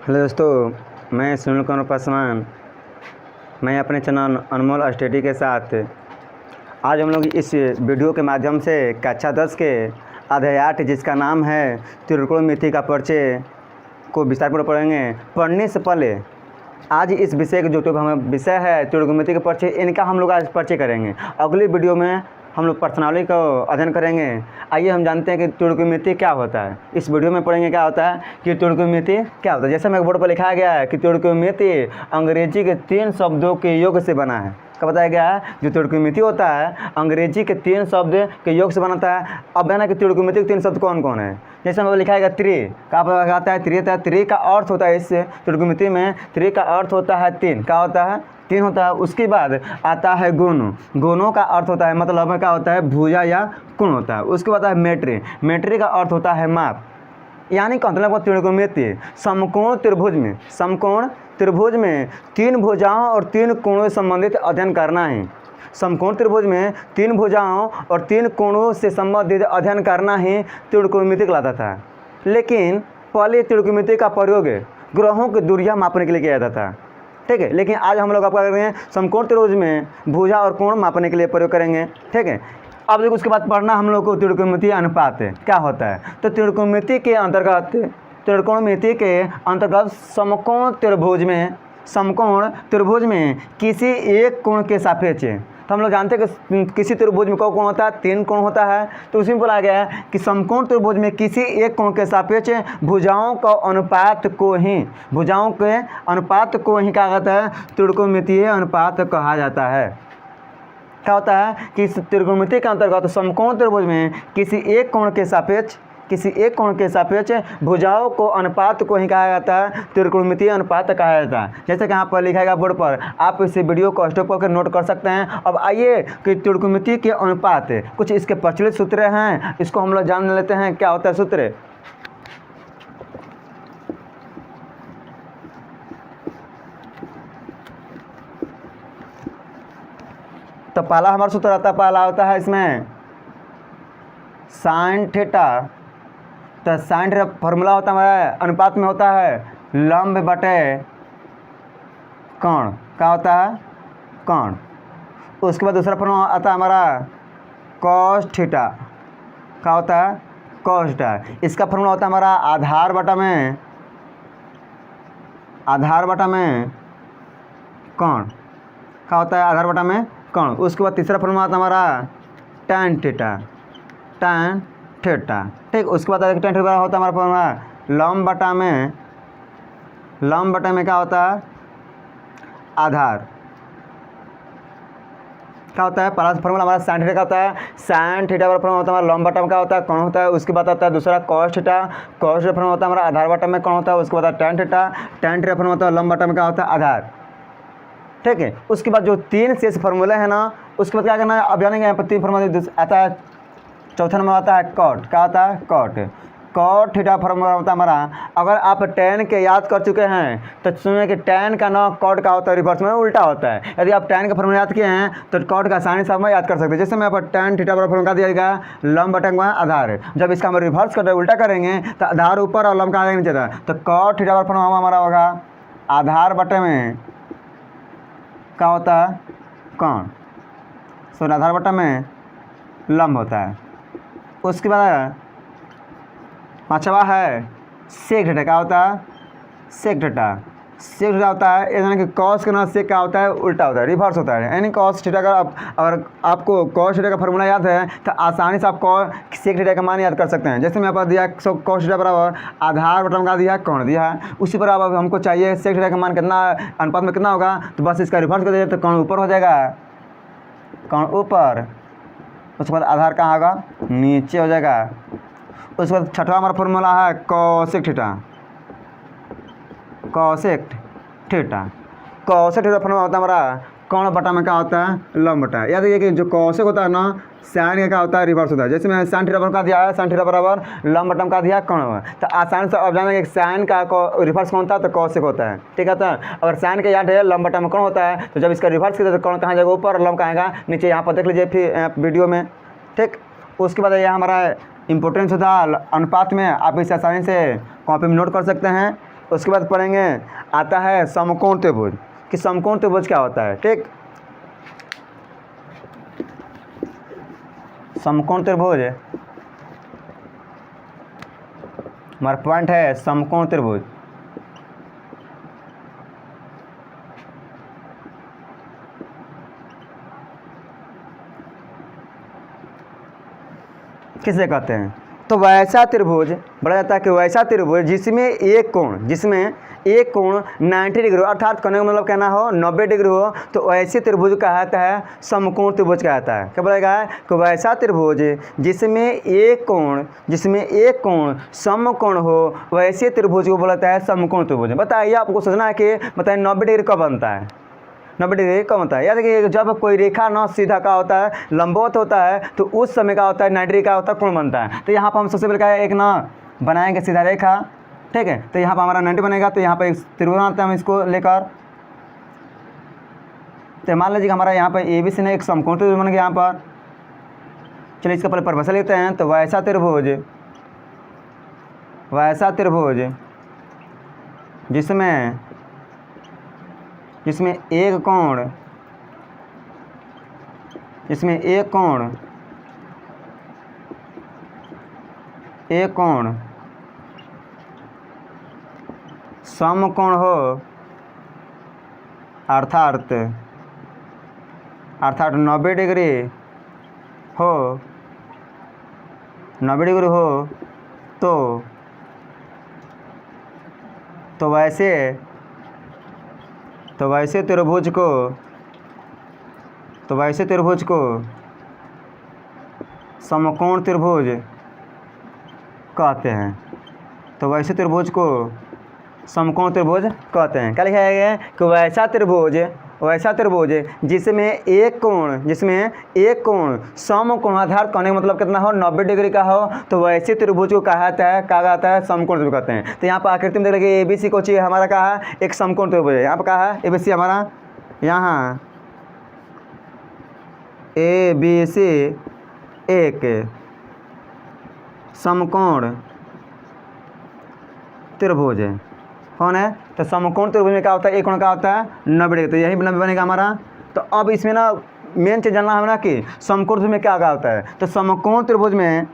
Hello दोस्तों, मैं सुनील कुमार पासवान। मैं अपने चैनल अनमोल स्टडी के साथ आज हम लोग इस वीडियो के माध्यम से कक्षा 10 के अध्याय 8 जिसका नाम है त्रिकोणमिति का परिचय को विस्तारपूर्वक पढ़ेंगे। पढ़ने से पहले आज इस विषय का जो हमें विषय है त्रिकोणमिति के परिचय, इनका हम लोग आज परिचय करेंगे। अगली वीडियो में हम लोग प्रश्नावली का अध्ययन करेंगे। आइए हम जानते हैं कि त्रिकोणमिति क्या होता है। इस वीडियो में पढ़ेंगे क्या होता है कि त्रिकोणमिति क्या होता है। जैसे मेरे बोर्ड पर लिखा गया है कि त्रिकोणमिति अंग्रेजी के 3 शब्दों के योग से बना है। क्या बताया गया है? जो त्रिकोणमिति होता है अंग्रेजी के 3 शब्द के योग से बनता है। अब है ना कि त्रिकोणमिति के 3 शब्द कौन कौन है। जैसे हमें लिखा है त्रि का आता है त्रि का अर्थ होता है, इससे त्रिकोणमिति में त्रि का अर्थ होता है 3। क्या होता है? 3 होता है। उसके बाद आता है गुण, गुणों का अर्थ होता है मतलब क्या होता है भुजा या कोण होता है। उसके बाद है मेट्री, मेट्री का अर्थ होता है माप। यानी मतलब त्रिकोणमिति समकोण त्रिभुज में 3 भुजाओं और 3 कोणों से संबंधित अध्ययन करना है। समकोण त्रिभुज में 3 भुजाओं और 3 कोणों से संबंधित अध्ययन करना ही त्रिकोणमिति कहलाता था। लेकिन पहले त्रिकोणमिति का प्रयोग ग्रहों की दूरियां मापने के लिए किया जाता था, ठीक है। लेकिन आज हम लोग आपका कर रहे हैं समकोण त्रिभुज में भुजा और कोण मापने के लिए प्रयोग करेंगे, ठीक है। अब देखो उसके बाद पढ़ना हम लोग को त्रिकोणमिति अनुपात क्या होता है। तो त्रिकोणमिति के अंतर्गत समकोण त्रिभुज में किसी एक कोण के सापेक्ष, तो हम लोग जानते हैं कि किसी त्रिभुज में कोण होता है 3 कोण होता है। तो उसी में बोला गया है कि समकोण त्रिभुज में किसी एक कोण के सापेक्ष भुजाओं के अनुपात को ही क्या कहता है? त्रिकोणमितीय अनुपात कहा जाता है। क्या होता है कि त्रिकोणमिति के अंतर्गत समकोण त्रिभुज में किसी एक कोण के सापेक्ष भुजाओं को अनुपात को ही कहा जाता है त्रिकोणमितीय अनुपात कहा जाता है। जैसे कि यहाँ पर लिखा गया बोर्ड पर, आप इस वीडियो को स्टॉप करके नोट कर सकते हैं। अब आइए कि त्रिकोणमिति के अनुपात कुछ इसके प्रचलित सूत्र हैं, इसको हम लोग जान लेते हैं क्या होता है सूत्र। तो पहला हमारा सूत्र आता है, पहला होता है इसमें साइन थीटा। तो साइन थीटा फॉर्मूला होता है अनुपात में होता है लंब बटे कोण। क्या होता है? कोण। उसके बाद दूसरा फॉर्मूला आता है हमारा कॉस थीटा। क्या होता है? Cos theta. इसका फॉर्मूला होता है हमारा आधार बटा में कोण। क्या होता है? आधार बटा में कोण। उसके बाद तीसरा फॉर्मूला आता है हमारा tan थीटा, ठीक। उसके बाद tan थीटा होता है हमारा फॉर्मूला लंब बटा में क्या होता है? आधार। क्या होता है? पहला फॉर्मूला हमारा साइन थीटा का होता है। साइन थीटा वाला फॉर्मूला होता है हमारा लंब बटा में क्या होता है? कोण होता है। उसके बाद आता है दूसरा कॉस थीटा फॉर्मूला होता है हमारा आधार बटा में कोण होता है। उसके बाद tan थीटा फॉर्मूला होता है लंब बटा में क्या होता है? आधार, ठीक है। उसके बाद जो 3 शेष फार्मूले हैं ना, उसके बाद क्या करना है? अब जानेंगे यहाँ पर 3 फार्मूला आता है। चौथा नंबर आता है कॉट। क्या आता है? कॉट थीटा फार्मूला होता है हमारा। अगर आप tan के याद कर चुके हैं तो सुनिए कि tan का ना कॉट का होता है रिवर्स में उल्टा होता है। यदि आप tan का फार्मूला याद किए हैं तो कॉट का आसानी से आप याद कर सकते हैं। जैसे मैं यहाँ पर tan थीटा वाला फार्मूला दिया गया लंब बटा में आधार। जब इसका हम रिवर्स कर उल्टा करेंगे तो आधार ऊपर और लंब का आगे नीचे था। तो कॉट थीटा वाला फार्मूला हमारा होगा आधार बटे में क्या होता है? कोण। सो आधार बटा में लंब होता है। उसके बाद पांचवा है सेक थीटा। क्या होता है? सेक थीटा होता है यानी कि कॉस के ना सेक क्या होता है? उल्टा होता है, रिवर्स होता है। यानी कॉस थीटा का अगर आपको कॉस थीटा का फार्मूला याद है तो आसानी से आप सेक थीटा का मान याद कर सकते हैं। जैसे मैं यहाँ पर दिया कॉस थीटा बराबर आधार बटा में क्या दिया? कोण दिया है। उसी पर अब हमको चाहिए सेक थीटा का मान कितना अनुपात में कितना होगा, तो बस इसका रिवर्स कर दिया तो कोण ऊपर हो जाएगा, कोण ऊपर। उसके बाद आधार कहाँ होगा? नीचे हो जाएगा। उसके बाद छठवां हमारा फॉर्मूला है कॉसेक थीटा फॉर्मूला होता है हमारा कोण बटा में क्या होता है? लंब बटा। याद रखिए कि जो कॉसेक होता है ना साइन का क्या होता है? रिवर्स होता है। जैसे मैं साइन थीटा का दिया है, साइन थीटा बराबर लंब बटा में का दिया कोण। तो आसानी से अब जानेंगे कि साइन का रिवर्स कौन होता है? तो कॉसेक होता है, ठीक है। तो अगर साइन के याद है लंब बटा में कोण होता है, तो जब इसका रिवर्स किया तो कोण कहाँ जाएगा? ऊपर, लंब कहाँ आएगा? नीचे। यहाँ पर देख लीजिए फिर वीडियो में, ठीक। उसके बाद यह हमारा इंपॉर्टेंस होता है अनुपात में। आप इसे आसानी से कॉपी में नोट कर सकते हैं। उसके बाद पढ़ेंगे आता है समकोण त्रिभुज, कि समकोण त्रिभुज क्या होता है। ठीक, समकोण त्रिभुज हमारा पॉइंट है समकोण त्रिभुज। किसे कहते हैं, तो वैसा त्रिभुज बोला जाता है कि वैसा त्रिभुज जिसमें एक कोण 90 डिग्री हो, अर्थात कहने का मतलब कहना हो 90 डिग्री हो, तो ऐसे त्रिभुज कहता है समकोण त्रिभुज कहता है। क्या बोलेगा कि वैसा त्रिभुज जिसमें एक कोण समकोण हो, वैसे त्रिभुज को बोलता है समकोण त्रिभुज। बताइए, आपको सोचना है कि बताइए 90 डिग्री कब बनता है, 90 डिग्री कब होता है। याद देखिए, जब कोई रेखा न सीधा का होता है, लंबवत होता है, तो उस समय का होता है 90 डिग्री का होता है कोण बनता है। तो यहाँ पर हम सबसे पहले क्या है, एक ना बनाएंगे सीधा रेखा। ठीक है, तो यहाँ पर हमारा 90 बनेगा, तो यहाँ पर एक त्रिभुज बनाते हैं हम इसको लेकर। तो मान लीजिए हमारा यहाँ पर ABC ने एक समकोण त्रिभुज बन गया यहाँ पर। चलिए इसका पहले परिभाषा लेते हैं। तो वैसा त्रिभुज जिसमें एक कोण समकोण हो, अर्थात 90 डिग्री हो, तो वैसे त्रिभुज को समकोण त्रिभुज कहते हैं। तो वैसे त्रिभुज को समकोण त्रिभुज कहते हैं। क्या लिखा है कि वैसा त्रिभुज जिसमें एक कोण समकोण, आधार कहने का मतलब कितना हो 90 डिग्री का हो, तो वैसे त्रिभुज को कहा जाता है समकोण त्रिभुज कहते हैं। तो यहाँ पर आकृति में देख लीजिए ABC को चाहिए हमारा कहा है एक समकोण त्रिभुज है। यहाँ पर कहा है ABC हमारा, यहाँ ABC एक समकोण त्रिभुज है। कौन है, तो समकोण त्रिभुज में क्या होता है, एक कोण का होता है 90 डिग्री, तो यही 90 बनेगा हमारा। तो अब इसमें ना मेन चीज़ जानना है ना कि समकोण त्रिभुज में क्या होता है। तो समकोण त्रिभुज में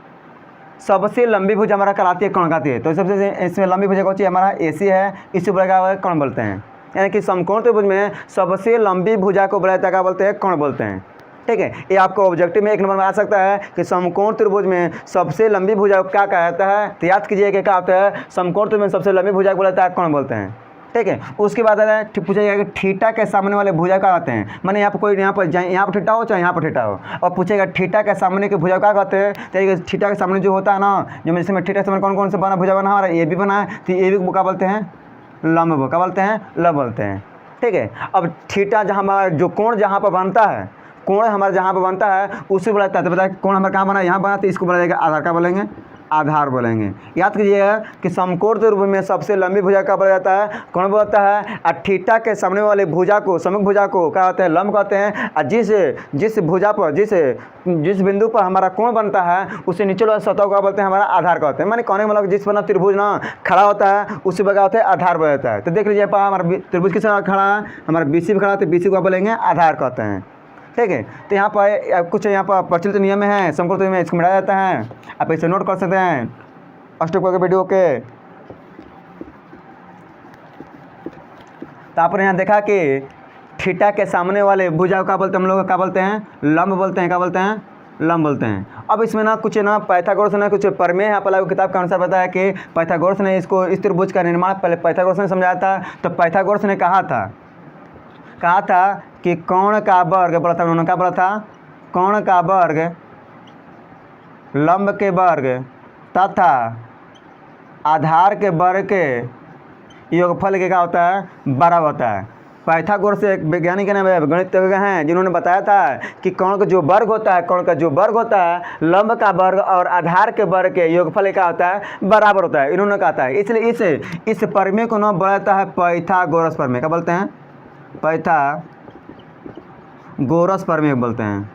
सबसे लंबी भुजा हमारा कहलाती है कोण कहती है। तो सबसे इसमें लंबी भुजा कौन सी हमारा AC है, इसी बोला क्या कोण बोलते हैं। यानी कि समकोण त्रिभुज में सबसे लंबी भुजा को बोला जाता है क्या बोलते हैं, कोण बोलते हैं। ठीक है, ये आपको ऑब्जेक्टिव में 1 नंबर में आ सकता है कि समकोण त्रिभुज में सबसे लंबी भुजा को क्या कहता है। तो याद कीजिए कि क्या होता है, समकोण त्रिभुज में सबसे लंबी भुजा को बोला जाता है कोण बोलते हैं। ठीक है, उसके बाद पूछा जाएगा कि थीटा के सामने वाले भुजा क्या कहते हैं। माने यहाँ पर कोई यहाँ पर थीटा हो चाहे यहाँ पर थीटा हो, और पूछेगा थीटा के सामने के भुजा क्या कहते हैं। तो थीटा के सामने जो होता है ना, जो जिसमें थीटा के सामने कौन कौन से बना भुजा बना हमारा AB बना है, तो AB को क्या बोलते हैं, लंब। क्या बोलते हैं, लंब बोलते हैं। ठीक है, अब थीटा जहाँ जो कोण जहाँ पर बनता है, कोण हमारा जहाँ पर बनता है उसे बोला जाता है। तो बताया कोण हमारा कहाँ बना, यहाँ बना, तो इसको बोला जाएगा आधार। का बोलेंगे, आधार बोलेंगे। याद कीजिएगा कि समकोण त्रिभुज में सबसे लंबी भुजा का बोला जाता है, कौन बोलता है। और थीटा के सामने वाले भुजा को, समकोण भुजा को क्या होते हैं, लंब कहते हैं। और जिस भुजा पर जिस बिंदु पर हमारा कोण बनता है उसे नीचे वाला सतह को बोलते हैं हमारा आधार कहते हैं। माने कहने का मतलब जिस पर ना त्रिभुज ना खड़ा होता है उसी पर क्या होता है, आधार बोला जाता है। तो देख लीजिए हमारा त्रिभुज किस खड़ा है, हमारा BC पर खड़ा है, तो BC को बोलेंगे आधार कहते हैं। ठीक है, तो यहाँ पर कुछ यहाँ पर प्रचलित नियम है समकोण त्रिभुज में, इसको मिलाया जाता है। आप इसे नोट कर सकते हैं अष्टक के वीडियो के। तो आपने यहाँ देखा कि थीटा के सामने वाले भुजा का बोलते हैं हम लोग, क्या बोलते हैं, लंब बोलते हैं। क्या बोलते हैं, लंब बोलते हैं। अब इसमें ना कुछ ना पाइथागोरस ने कुछ प्रमेय यहाँ पर किताब के अनुसार बताया कि पाइथागोरस ने इसको इस त्रिभुज का निर्माण पहले पाइथागोरस ने समझाया था। तो पाइथागोरस ने कहा था कि कोण का वर्ग बोला था उन्होंने, क्या बोला था, कोण का वर्ग लंब के वर्ग तथा आधार के वर्ग के योगफल के क्या होता है, बराबर होता है। पाइथागोरस एक वैज्ञानिक है, गणितज्ञ हैं, जिन्होंने बताया था कि कोण का जो वर्ग होता है, लंब का वर्ग और आधार के वर्ग के योगफल क्या होता है, बराबर होता है। इन्होंने कहा था, इसलिए इस प्रमेय को नाम बोला जाता है पाइथागोरस प्रमेय। क्या बोलते हैं, पाइथागोरस प्रमेय बोलते हैं।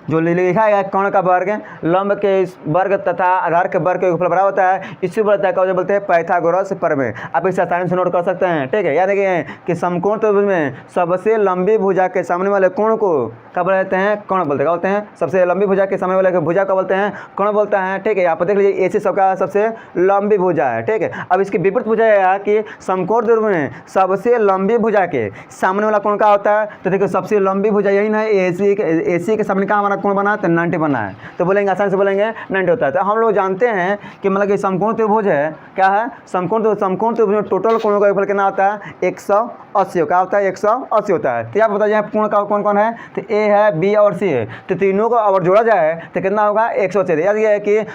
जो लिखा है कर्ण का वर्ग लंब के वर्ग तथा आधार के वर्ग के ऊपर बराबर होता है, इसी बोलते हैं पाइथागोरस प्रमेय। आप इसे आसानी से नोट कर सकते हैं, ठीक है। याद रखिए कि समकोण त्रिभुज में सबसे लंबी भुजा के सामने वाले कोण को क्या बोलते हैं? कर्ण बोलते हैं। क्या बोलते हैं? सबसे लंबी भुजा के सामने वाले भुजा को बोलते हैं कर्ण बोलता है, ठीक है। यहाँ पर देख लीजिए AC सबका सबसे लंबी भुजा है, ठीक है। अब इसकी विपरीत भुजा है कि समकोण त्रिभुज में सबसे लंबी भुजा के सामने वाला कोण क्या होता है? तो देखो सबसे लंबी भुजा यही ना AC के सामने का हमारा कोण बना है तो 90 बना है, तो बोलेंगे आसानी से बोलेंगे 90 होता है। तो हम लोग जानते हैं कि मतलब कि समकोण त्रिभुज है, क्या है? समकोण त्रिभुज में टोटल कोणों का योगफल कितना होता है? 180। क्या होता है? 180 होता है। तो आप बताइए यहाँ कोण का कौन कौन है? तो A है, B और C है, तो तीनों को अगर जोड़ा जाए तो कितना होगा? 180। याद ये है कि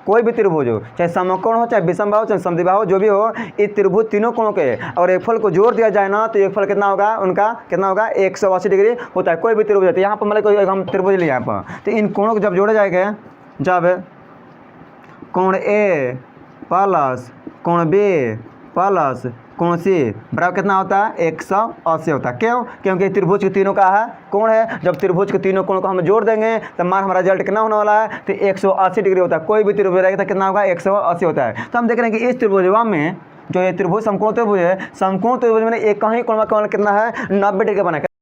कोई भी त्रिभुज हो, चाहे समकोण हो, चाहे विषमबाहु हो, चाहे समद्विबाहु हो, जो भी हो, इस त्रिभुज तीनों कोणों के और एक फल को जोड़ दिया जाए ना तो एक फल कितना होगा? उनका कितना होगा? 180 डिग्री होता है। कोई भी त्रिभुज है, तो यहाँ पर मतलब कोई हम त्रिभुज लिए यहाँ पर, तो इन कोणों को जब जोड़ा जाएगा, जब कोण A प्लस कोण B प्लस कोण C बराबर कितना होता है? 180 होता है। क्यों? क्योंकि त्रिभुज के तीनों का है कोण है। जब त्रिभुज के तीनों कोण को हम जोड़ देंगे तो मान हमारा रिजल्ट कितना होने वाला है? तो 180 डिग्री होता है। कोई भी त्रिभुज रहेगा तो कितना होगा? 180 होता है। तो हम देख रहे हैं कि इस त्रिभुजवा में जो ये त्रिभुज समकोण त्रिभुज है, समकोण त्रिभुज में एक ही कोण का कोण कितना है? 90 डिग्री का बना है।